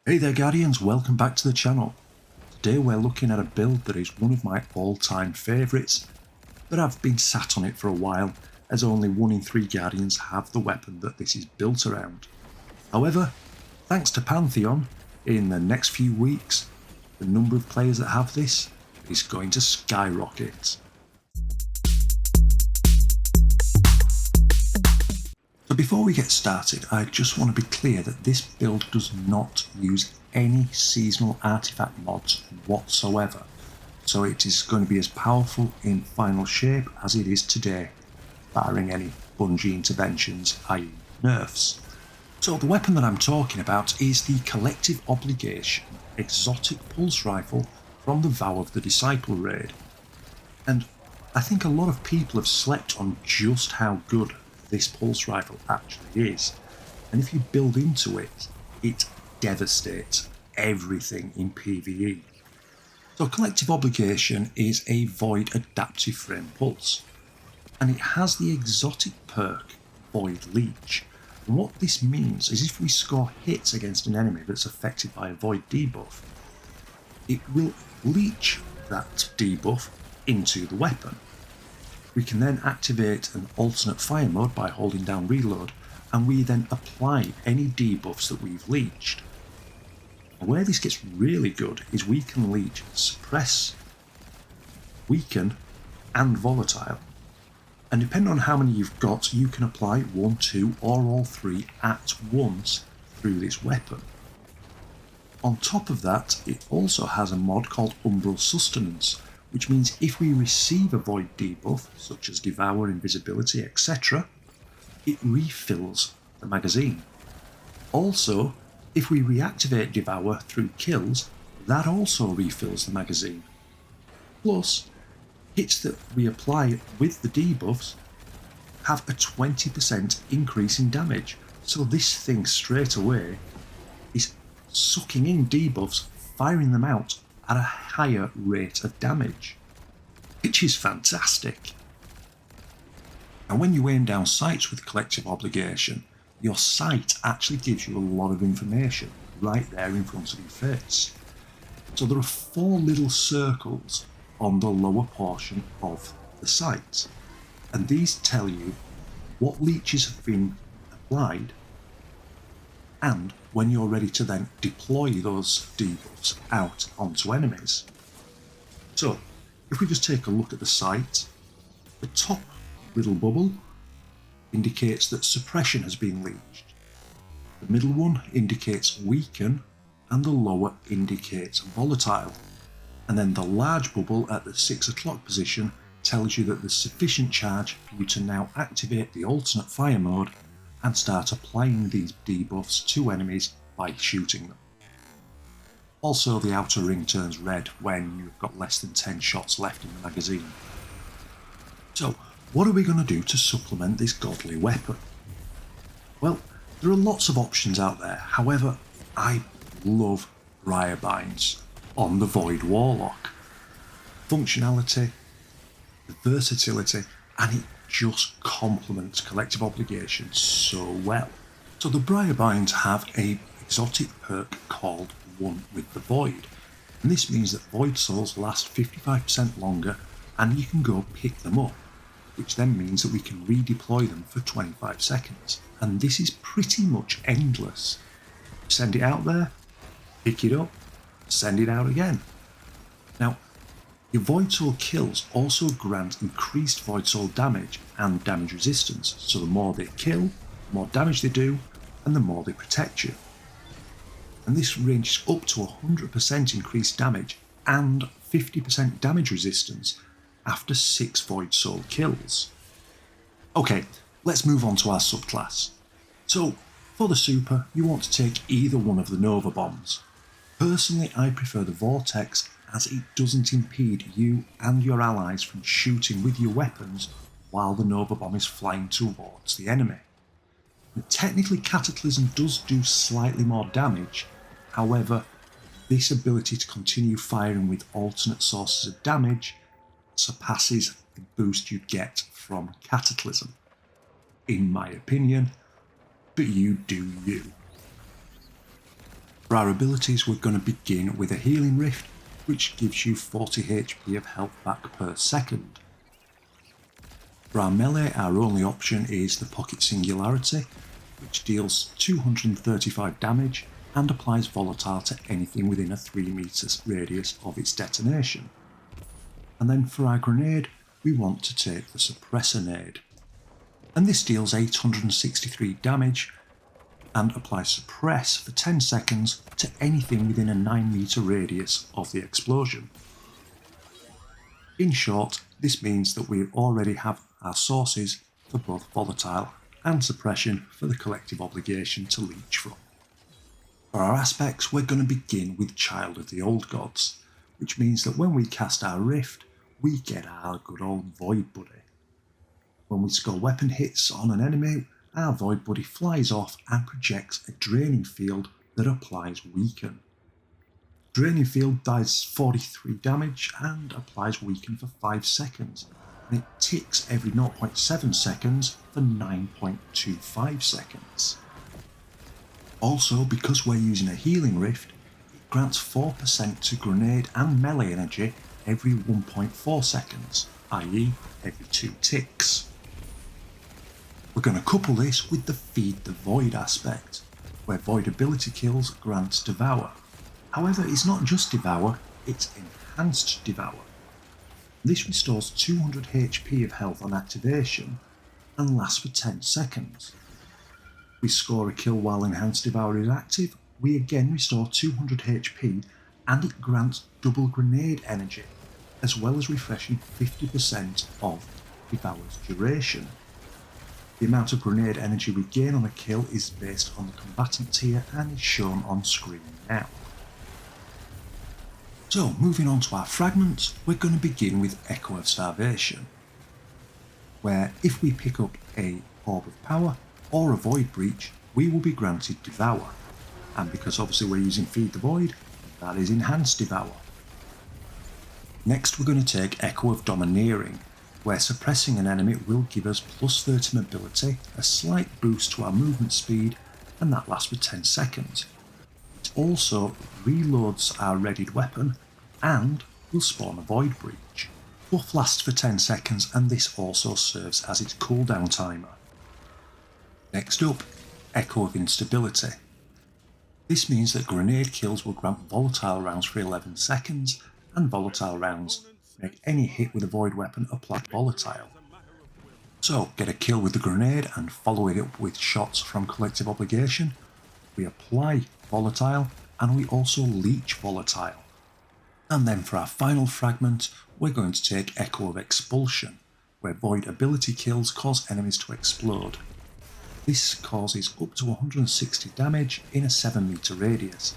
Hey there Guardians, welcome back to the channel. Today we're looking at a build that is one of my all-time favourites, but I've been sat on it for a while as only 1 in 3 Guardians have the weapon that this is built around. However, thanks to Pantheon, in the next few weeks, the number of players that have this is going to skyrocket. So before we get started, I just want to be clear that this build does not use any seasonal artifact mods whatsoever, so it is going to be as powerful in final shape as it is today, barring any Bungie interventions, i.e. nerfs. So the weapon that I'm talking about is the Collective Obligation exotic pulse rifle from the Vow of the Disciple raid. And I think a lot of people have slept on just how good this pulse rifle actually is, and if you build into it, it devastates everything in PvE. So Collective Obligation is a Void Adaptive Frame Pulse, and it has the exotic perk Void Leech. And what this means is if we score hits against an enemy that's affected by a Void debuff, it will leech that debuff into the weapon. We can then activate an alternate fire mode by holding down reload, and we then apply any debuffs that we've leeched. And where this gets really good is we can leech suppress, weaken and volatile, and depending on how many you've got, you can apply 1, 2 or all 3 at once through this weapon. On top of that, it also has a mod called Umbral Sustenance, which means if we receive a Void debuff, such as Devour, Invisibility, etc., it refills the magazine. Also, if we reactivate Devour through kills, that also refills the magazine. Plus, hits that we apply with the debuffs have a 20% increase in damage, so this thing straight away is sucking in debuffs, firing them out at a higher rate of damage, which is fantastic. And when you aim down sights with Collective Obligation, your sight actually gives you a lot of information right there in front of your face. So there are 4 little circles on the lower portion of the sight, and these tell you what leeches have been applied and when you're ready to then deploy those debuffs out onto enemies. So, if we just take a look at the sight, the top little bubble indicates that suppression has been leeched, the middle one indicates weaken, and the lower indicates volatile, and then the large bubble at the 6 o'clock position tells you that there's sufficient charge for you to now activate the alternate fire mode and start applying these debuffs to enemies by shooting them. Also, the outer ring turns red when you've got less than 10 shots left in the magazine. So, what are we going to do to supplement this godly weapon? Well, there are lots of options out there, however, I love Briar Binds on the Void Warlock. Functionality, the versatility, and it just complements Collective Obligation so well. So the Briar Binds have a exotic perk called One with the Void, and this means that Void Souls last 55% longer and you can go pick them up, which then means that we can redeploy them for 25 seconds, and this is pretty much endless. Send it out there, pick it up, send it out again. Now, your Void Soul kills also grant increased Void Soul damage and damage resistance, so the more they kill, the more damage they do, and the more they protect you. And this ranges up to 100% increased damage and 50% damage resistance after 6 Void Soul kills. Okay, let's move on to our subclass. So, for the super, you want to take either one of the Nova Bombs. Personally, I prefer the Vortex as it doesn't impede you and your allies from shooting with your weapons while the Nova Bomb is flying towards the enemy. And technically, Cataclysm does do slightly more damage, however, this ability to continue firing with alternate sources of damage surpasses the boost you get from Cataclysm, in my opinion, but you do you. For our abilities, we're going to begin with a Healing Rift, which gives you 40 HP of health back per second. For our melee, our only option is the Pocket Singularity, which deals 235 damage and applies volatile to anything within a 3 meters radius of its detonation. And then for our grenade, we want to take the Suppressor Nade, and this deals 863 damage and applies Suppress for 10 seconds to anything within a 9 meter radius of the explosion. In short, this means that we already have our sources for both volatile and suppression for the collective obligation to leech from. For our aspects, we're going to begin with Child of the Old Gods, which means that when we cast our Rift, we get our good old Void Buddy. When we score weapon hits on an enemy, our Void Buddy flies off and projects a Draining Field that applies Weaken. Draining Field dies 43 damage and applies Weaken for 5 seconds, and it ticks every 0.7 seconds for 9.25 seconds. Also, because we're using a Healing Rift, it grants 4% to grenade and melee energy every 1.4 seconds, i.e. every 2 ticks. We're going to couple this with the Feed the Void aspect, where Void ability kills grants Devour. However, it's not just Devour, it's Enhanced Devour. This restores 200 HP of health on activation and lasts for 10 seconds. We score a kill while Enhanced Devour is active, we again restore 200 HP and it grants double grenade energy, as well as refreshing 50% of Devour's duration. The amount of grenade energy we gain on a kill is based on the combatant tier and is shown on screen now. So, moving on to our fragments, we're going to begin with Echo of Starvation, where if we pick up a Orb of Power or a Void Breach, we will be granted Devour, and because obviously we're using Feed the Void, that is Enhanced Devour. Next we're going to take Echo of Domineering, where suppressing an enemy will give us plus 30 mobility, a slight boost to our movement speed, and that lasts for 10 seconds. It also reloads our readied weapon and will spawn a Void Breach. Both last for 10 seconds and this also serves as its cooldown timer. Next up, Echo of Instability. This means that grenade kills will grant volatile rounds for 11 seconds, and volatile rounds make any hit with a void weapon apply volatile. So, get a kill with the grenade and follow it up with shots from Collective Obligation. We apply volatile and we also leech volatile. And then for our final fragment, we're going to take Echo of Expulsion, where void ability kills cause enemies to explode. This causes up to 160 damage in a 7 meter radius,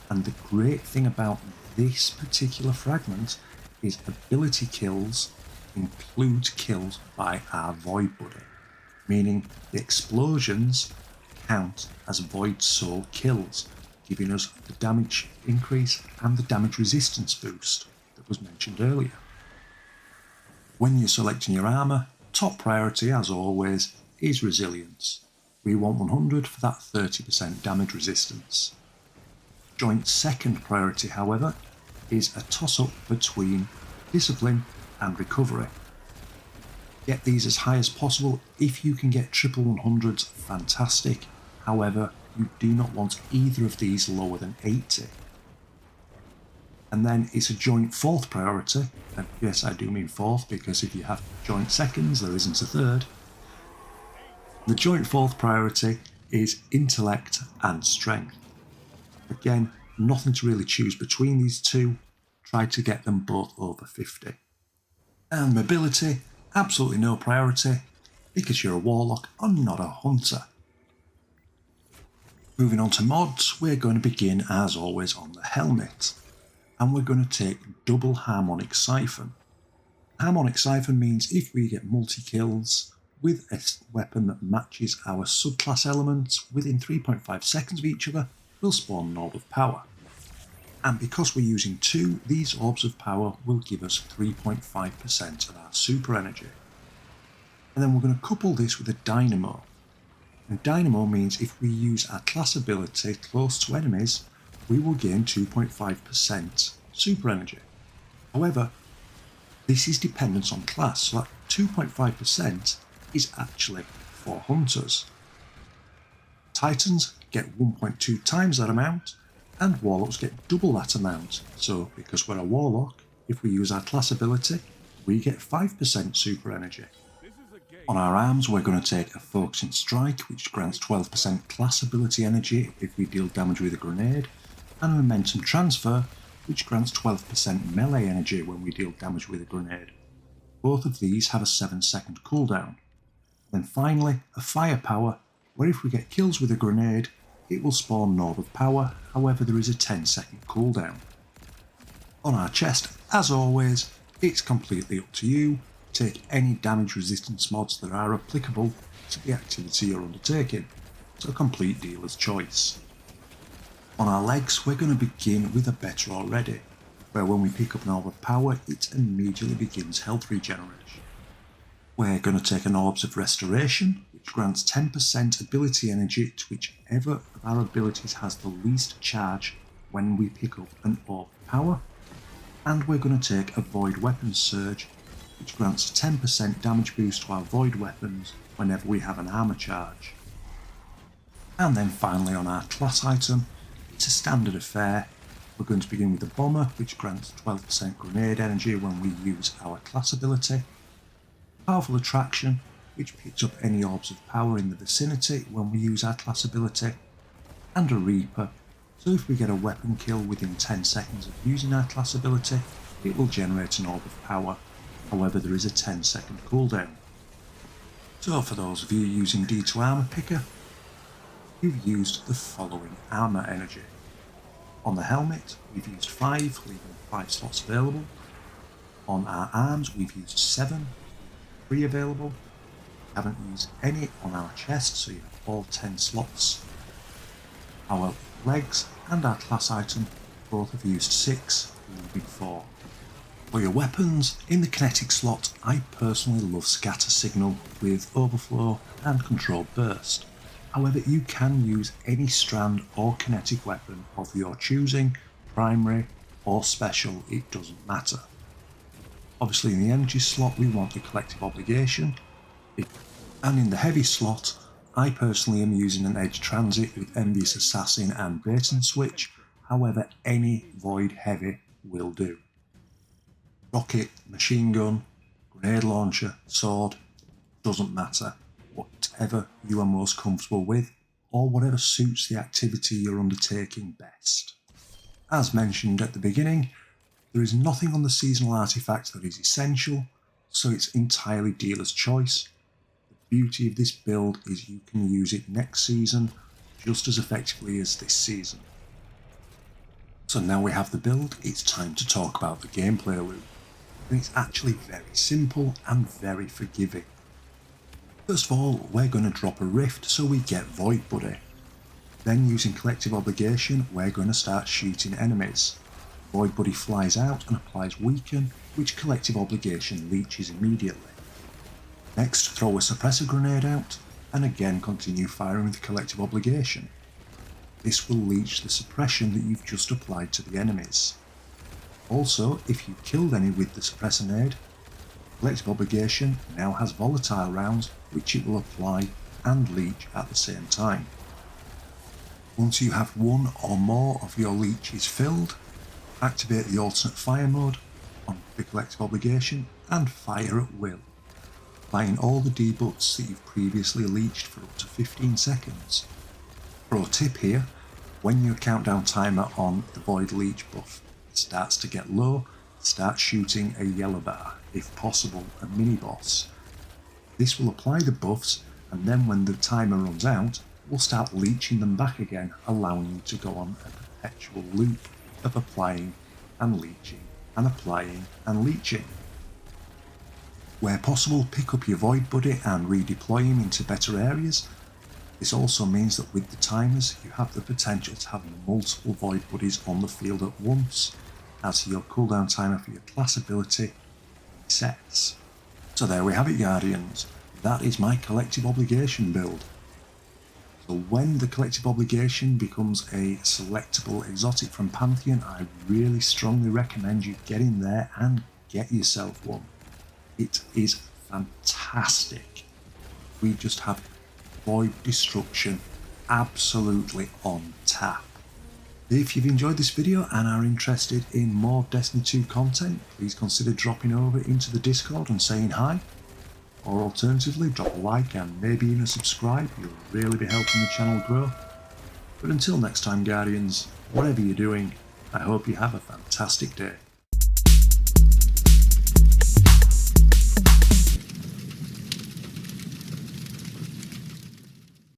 and the great thing about this particular fragment is ability kills include kills by our Void Buddy, meaning the explosions count as Void Soul kills, giving us the damage increase and the damage resistance boost that was mentioned earlier. When you're selecting your armour, top priority as always is Resilience. We want 100 for that 30% damage resistance. Joint second priority, however, is a toss-up between Discipline and Recovery. Get these as high as possible. If you can get triple 100s, fantastic. However, you do not want either of these lower than 80. And then it's a joint fourth priority, and yes, I do mean fourth, because if you have joint seconds, there isn't a third. The joint fourth priority is Intellect and Strength. Again, nothing to really choose between these two, try to get them both over 50. And Mobility, absolutely no priority, because you're a Warlock and not a Hunter. Moving on to mods, we're going to begin as always on the helmet, and we're going to take Double Harmonic Siphon. Harmonic Siphon means if we get multi-kills with a weapon that matches our subclass elements within 3.5 seconds of each other, we'll spawn an Orb of Power. And because we're using 2, these Orbs of Power will give us 3.5% of our super energy. And then we're going to couple this with a Dynamo. And Dynamo means if we use our class ability close to enemies, we will gain 2.5% super energy. However, this is dependent on class, so that 2.5% is actually for hunters. Titans get 1.2 times that amount, and Warlocks get double that amount. So because we're a Warlock, if we use our class ability, we get 5% super energy. On our arms, we're going to take a Focusing Strike, which grants 12% class ability energy if we deal damage with a grenade, and Momentum Transfer, which grants 12% melee energy when we deal damage with a grenade. Both of these have a 7-second cooldown. Then finally, a Firepower, where if we get kills with a grenade, it will spawn an Orb of Power, however there is a 10-second cooldown. On our chest, as always, it's completely up to you. Take any damage resistance mods that are applicable to the activity you're undertaking, so complete dealer's choice. On our legs, we're going to begin with a Better Already, where when we pick up an Orb of Power, it immediately begins health regeneration. We're going to take an Orbs of Restoration, which grants 10% ability energy to whichever of our abilities has the least charge when we pick up an Orb of Power. And we're going to take a Void Weapon Surge, which grants a 10% damage boost to our Void weapons whenever we have an armour charge. And then finally on our class item, it's a standard affair. We're going to begin with the Bomber, which grants 12% grenade energy when we use our class ability. Powerful Attraction, which picks up any Orbs of Power in the vicinity when we use our class ability. And a Reaper, so if we get a weapon kill within 10 seconds of using our class ability, it will generate an Orb of Power. However, there is a 10-second cooldown. So for those of you using D2 Armour Picker, you've used the following armour energy. On the helmet, we've used 5, leaving 5 slots available. On our arms, we've used 7, 3 available. We haven't used any on our chest, so you have all 10 slots. Our legs and our class item both have used 6, leaving 4. For your weapons, in the kinetic slot, I personally love Scatter Signal with Overflow and Controlled Burst. However, you can use any strand or kinetic weapon of your choosing, primary or special, it doesn't matter. Obviously in the energy slot we want the Collective Obligation, and in the heavy slot I personally am using an Edge Transit with Envious Assassin and Bait and Switch, however any Void Heavy will do. Rocket, machine gun, grenade launcher, sword, doesn't matter. Whatever you are most comfortable with, or whatever suits the activity you're undertaking best. As mentioned at the beginning, there is nothing on the seasonal artifact that is essential, so it's entirely dealer's choice. The beauty of this build is you can use it next season just as effectively as this season. So now we have the build, it's time to talk about the gameplay loop. And it's actually very simple and very forgiving. First of all, we're going to drop a rift so we get Void Buddy. Then using Collective Obligation, we're going to start shooting enemies. Void Buddy flies out and applies Weaken, which Collective Obligation leeches immediately. Next, throw a Suppressor Grenade out, and again continue firing with Collective Obligation. This will leech the suppression that you've just applied to the enemies. Also, if you killed any with the Suppressor Nade, Collective Obligation now has volatile rounds which it will apply and leech at the same time. Once you have one or more of your leeches filled, activate the alternate fire mode on the Collective Obligation and fire at will, applying all the debuffs that you've previously leeched for up to 15 seconds. Pro tip here, when your countdown timer on the Void Leech buff starts to get low, start shooting a yellow bar, if possible a mini boss. This will apply the buffs, and then when the timer runs out, we'll start leeching them back again, allowing you to go on a perpetual loop of applying and leeching and applying and leeching. Where possible, pick up your Void Buddy and redeploy him into better areas. This also means that with the timers, you have the potential to have multiple Void Buddies on the field at once, as your cooldown timer for your class ability resets. So there we have it, Guardians. That is my Collective Obligation build. So when the collective obligation becomes a selectable exotic from Pantheon, I really strongly recommend you get in there and get yourself one. It is fantastic. We just have Void Destruction absolutely on tap. If you've enjoyed this video and are interested in more Destiny 2 content, please consider dropping over into the Discord and saying hi. Or alternatively, drop a like and maybe even a subscribe. You'll really be helping the channel grow. But until next time, Guardians, whatever you're doing, I hope you have a fantastic day.